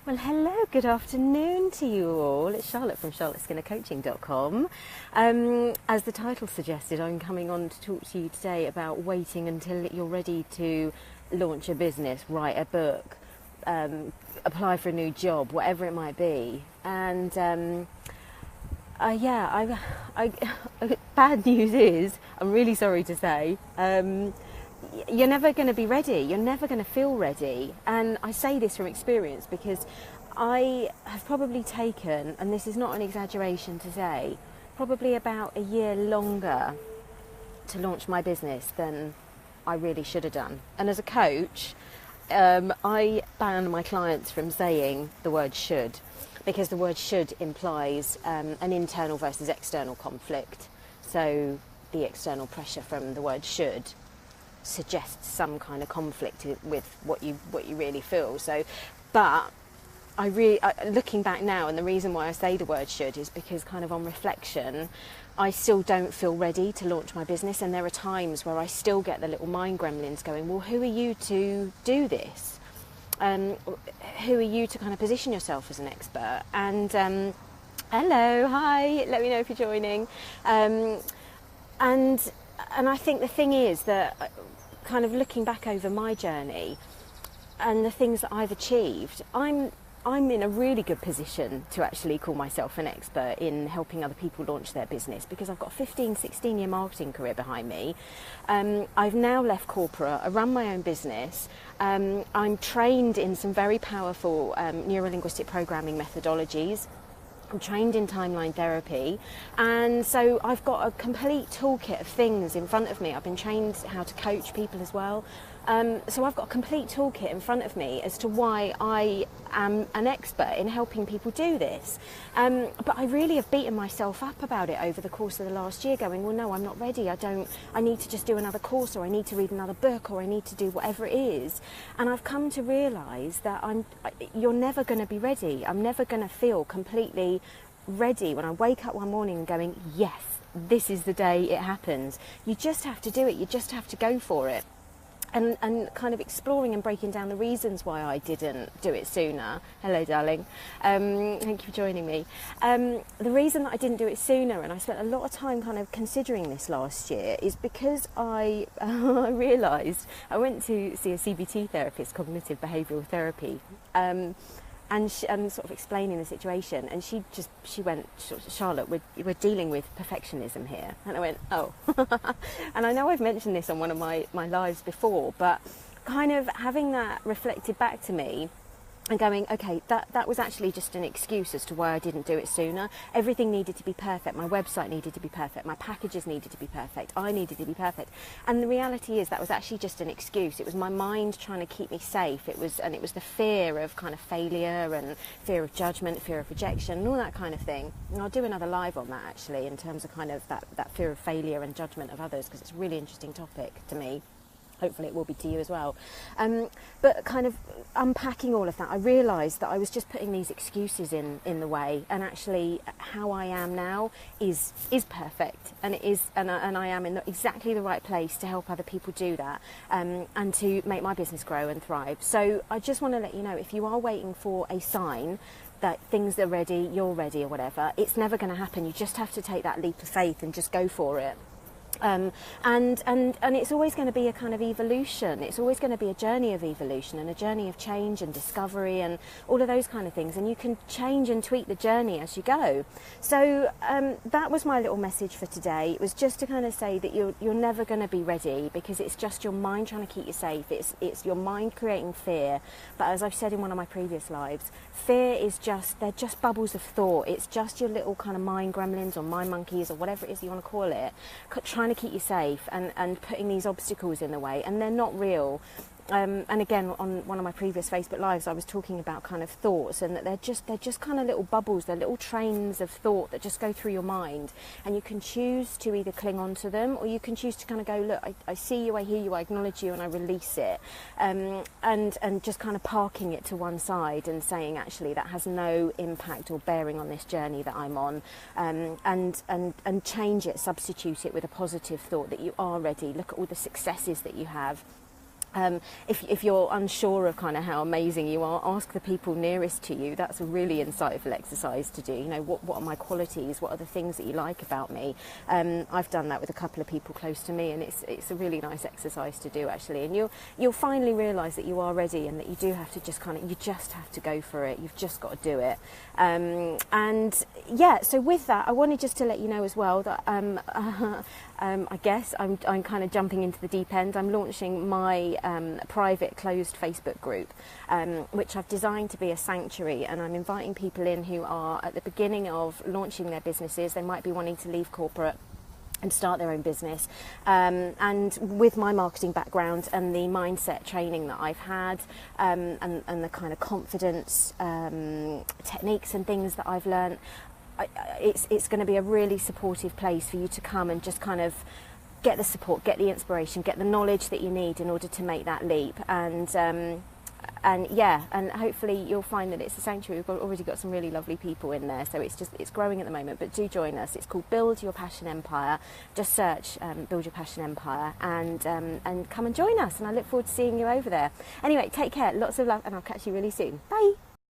Well, hello, good afternoon to you all. It's Charlotte from charlotteskinnercoaching.com. As the title suggested, I'm coming on to talk to you today about waiting until you're ready to launch a business, write a book, apply for a new job, whatever it might be. And bad news is, I'm really sorry to say, you're never going to be ready. You're never going to feel ready. And I say this from experience because I have probably taken, and this is not an exaggeration to say, probably about a year longer to launch my business than I really should have done. And as a coach, I ban my clients from saying the word should, because the word should implies an internal versus external conflict. So the external pressure from the word should suggests some kind of conflict with what you really feel. So, but looking back now, and the reason why I say the word should is because kind of on reflection, I still don't feel ready to launch my business, and there are times where I still get the little mind gremlins going, well, who are you to do this? Who are you to kind of position yourself as an expert? And hello, hi, let me know if you're joining. And I think the thing is that kind of looking back over my journey and the things that I've achieved, I'm in a really good position to actually call myself an expert in helping other people launch their business, because I've got a 16 year marketing career behind me. I've now left corporate, I run my own business. I'm trained in some very powerful neuro-linguistic programming methodologies. I'm trained in timeline therapy, and so I've got a complete toolkit of things in front of me. I've been trained how to coach people as well. So I've got a complete toolkit in front of me as to why I am an expert in helping people do this. But I really have beaten myself up about it over the course of the last year, going, well, no, I'm not ready. I need to just do another course, or I need to read another book, or I need to do whatever it is. And I've come to realise that you're never going to be ready. I'm never going to feel completely ready when I wake up one morning and going, yes, this is the day it happens. You just have to do it. You just have to go for it. And kind of exploring and breaking down the reasons why I didn't do it sooner. Hello, darling. Thank you for joining me. The reason that I didn't do it sooner, and I spent a lot of time kind of considering this last year, is because I realised I went to see a CBT therapist, cognitive behavioural therapy, and sort of explaining the situation, and she went, Charlotte, we're dealing with perfectionism here. And I went, oh. And I know I've mentioned this on one of my lives before, but kind of having that reflected back to me and going, okay, that was actually just an excuse as to why I didn't do it sooner. Everything needed to be perfect. My website needed to be perfect. My packages needed to be perfect. I needed to be perfect. And the reality is that was actually just an excuse. It was my mind trying to keep me safe. It was the fear of kind of failure and fear of judgment, fear of rejection, and all that kind of thing. And I'll do another live on that, actually, in terms of kind of that fear of failure and judgment of others, because it's a really interesting topic to me. Hopefully it will be to you as well. But kind of unpacking all of that, I realised that I was just putting these excuses in the way, and actually how I am now is perfect, and it is, and I am in exactly the right place to help other people do that, and to make my business grow and thrive. So I just want to let you know, if you are waiting for a sign that things are ready, you're ready, or whatever, it's never going to happen. You just have to take that leap of faith and just go for it. And it's always going to be a kind of evolution. It's always going to be a journey of evolution and a journey of change and discovery and all of those kind of things. And you can change and tweak the journey as you go. So that was my little message for today. It was just to kind of say that you're never going to be ready, because it's just your mind trying to keep you safe. It's your mind creating fear. But as I've said in one of my previous lives, fear is they're just bubbles of thought. It's just your little kind of mind gremlins or mind monkeys or whatever it is you want to call it, trying to keep you safe and putting these obstacles in the way, and they're not real. And again, on one of my previous Facebook lives, I was talking about kind of thoughts, and that they're just kind of little bubbles, they're little trains of thought that just go through your mind, and you can choose to either cling on to them, or you can choose to kind of go, look, I see you, I hear you, I acknowledge you, and I release it, and just kind of parking it to one side and saying, actually, that has no impact or bearing on this journey that I'm on, and change it, substitute it with a positive thought that you are ready. Look at all the successes that you have. If you're unsure of kind of how amazing you are, ask the people nearest to you. That's a really insightful exercise to do. You know, what are my qualities? What are the things that you like about me? I've done that with a couple of people close to me, and it's a really nice exercise to do actually. And you'll finally realise that you are ready, and that you do have to you just have to go for it. You've just got to do it. And yeah, so with that, I wanted just to let you know as well that I guess I'm kind of jumping into the deep end. I'm launching my private closed Facebook group, which I've designed to be a sanctuary, and I'm inviting people in who are at the beginning of launching their businesses. They might be wanting to leave corporate and start their own business, and with my marketing background and the mindset training that I've had, and the kind of confidence techniques and things that I've learned, it's going to be a really supportive place for you to come and just kind of get the support, get the inspiration, get the knowledge that you need in order to make that leap. And yeah, and hopefully you'll find that it's a sanctuary. We've already got some really lovely people in there, so it's growing at the moment. But do join us. It's called Build Your Passion Empire. Just search Build Your Passion Empire, and come and join us. And I look forward to seeing you over there. Anyway, take care, lots of love, and I'll catch you really soon. Bye.